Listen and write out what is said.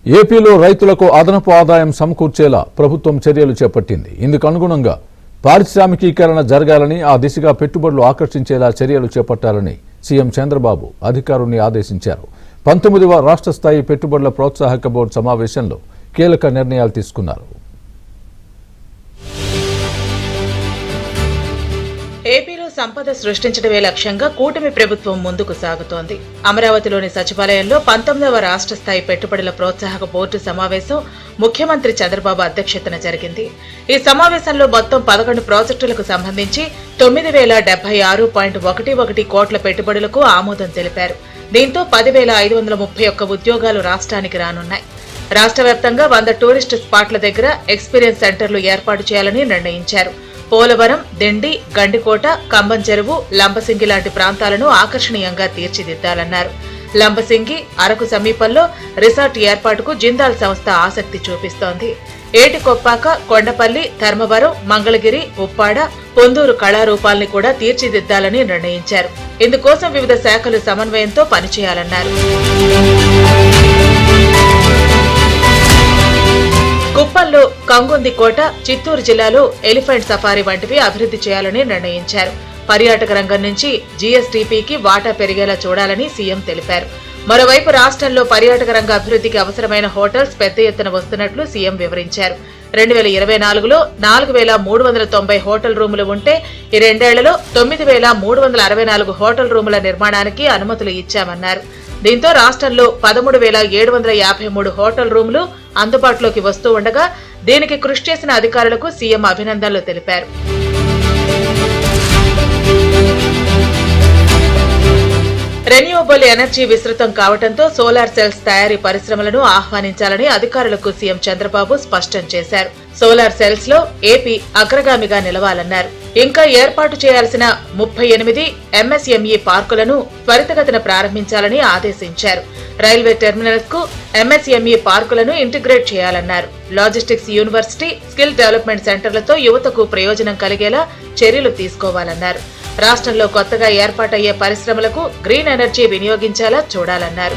ఏపీలో రైతులకు అదనపు ఆదాయం సమకూర్చేలా ప్రభుత్వం చర్యలు చేపట్టింది. ఇందుకు అనుగుణంగా పారిశ్రామికీకరణ జరగాలని, ఆ దిశగా పెట్టుబడులు ఆకర్షించేలా చర్యలు చేపట్టాలని సీఎం చంద్రబాబు అధికారుల్ని ఆదేశించారు. 19వ రాష్ట్ర స్థాయి పెట్టుబడుల ప్రోత్సాహక బోర్డు సమావేశంలో కీలక నిర్ణయాలు తీసుకున్నారు. ఏపీలో సంపద సృష్టించడమే లక్ష్యంగా కూటమి ప్రభుత్వం ముందుకు సాగుతోంది. అమరావతిలోని సచివాలయంలో 19వ రాష్ట్ర స్థాయి పెట్టుబడుల ప్రోత్సాహక బోర్డు సమావేశం ముఖ్యమంత్రి చంద్రబాబు అధ్యక్షతన జరిగింది. ఈ సమావేశంలో మొత్తం 11 ప్రాజెక్టులకు సంబంధించి 9,076.11 కోట్ల పెట్టుబడులకు ఆమోదం తెలిపారు. దీంతో 10,531 ఉద్యోగాలు రాష్ట్రానికి రానున్నాయి. రాష్ట్ర వ్యాప్తంగా 100 టూరిస్టు స్పాట్ల దగ్గర ఎక్స్పీరియన్స్ సెంటర్లు ఏర్పాటు చేయాలని నిర్ణయించారు. పోలవరం, దిండి, గండికోట, కంబం చెరువు, లంబసింగి లాంటి ప్రాంతాలను ఆకర్షణీయంగా తీర్చిదిద్దాలన్నారు. లంబసింగి, అరకు సమీపంలో రిసార్ట్ ఏర్పాటుకు జిందాల్ సంస్థ ఆసక్తి చూపిస్తోంది. ఏటికొప్పాక, కొండపల్లి, ధర్మవరం, మంగళగిరి, ఉప్పాడ, పొందూరు కళారూపాల్ని కూడా తీర్చిదిద్దాలని నిర్ణయించారు. ఇందుకోసం వివిధ శాఖలు సమన్వయంతో పనిచేయాలన్నారు. కుప్పంలో కంగుంది కోట, చిత్తూరు జిల్లాలో ఎలిఫెంట్ సఫారీ వంటివి అభివృద్ధి చేయాలని నిర్ణయించారు. పర్యాటక రంగం నుంచి జీఎస్టీపీకి వాటా పెరిగేలా చూడాలని సీఎం తెలిపారు. మరోవైపు రాష్ట్రంలో పర్యాటక రంగ అభివృద్ధికి అవసరమైన హోటల్స్ పెద్ద ఎత్తున వస్తున్నట్లు సీఎం వివరించారు. 2024లో 4,390 హోటల్ రూములు ఉంటే ఈ రెండేళ్లలో 9,364 హోటల్ రూముల నిర్మాణానికి అనుమతులు ఇచ్చామన్నారు. దీంతో రాష్ట్రంలో 13,753 హోటల్ రూములు అందుబాటులోకి వస్తూ ఉండగా దీనికి కృషి చేసిన అధికారులకు సీఎం అభినందనలు తెలిపారు. రెన్యూవబుల్ ఎనర్జీ విస్తృతం కావడంతో సోలార్ సెల్స్ తయారీ పరిశ్రమలను ఆహ్వానించాలని అధికారులకు సీఎం చంద్రబాబు స్పష్టం చేశారు. సోలార్ సెల్స్ లో ఏపీ అగ్రగామిగా నిలవాలన్నారు. ఇంకా ఏర్పాటు చేయాల్సిన 38 ఎంఎస్ఎంఈ పార్కులను త్వరితగతిన ప్రారంభించాలని ఆదేశించారు. రైల్వే టెర్మినల్స్ కు ఎంఎస్ఎంఈ పార్కులను ఇంటిగ్రేట్ చేయాలన్నారు. లాజిస్టిక్స్ యూనివర్సిటీ, స్కిల్ డెవలప్మెంట్ సెంటర్లతో యువతకు ప్రయోజనం కలిగేలా చర్యలు తీసుకోవాలన్నారు. రాష్ట్రంలో కొత్తగా ఏర్పాటయ్యే పరిశ్రమలకు గ్రీన్ ఎనర్జీ వినియోగించేలా చూడాలన్నారు.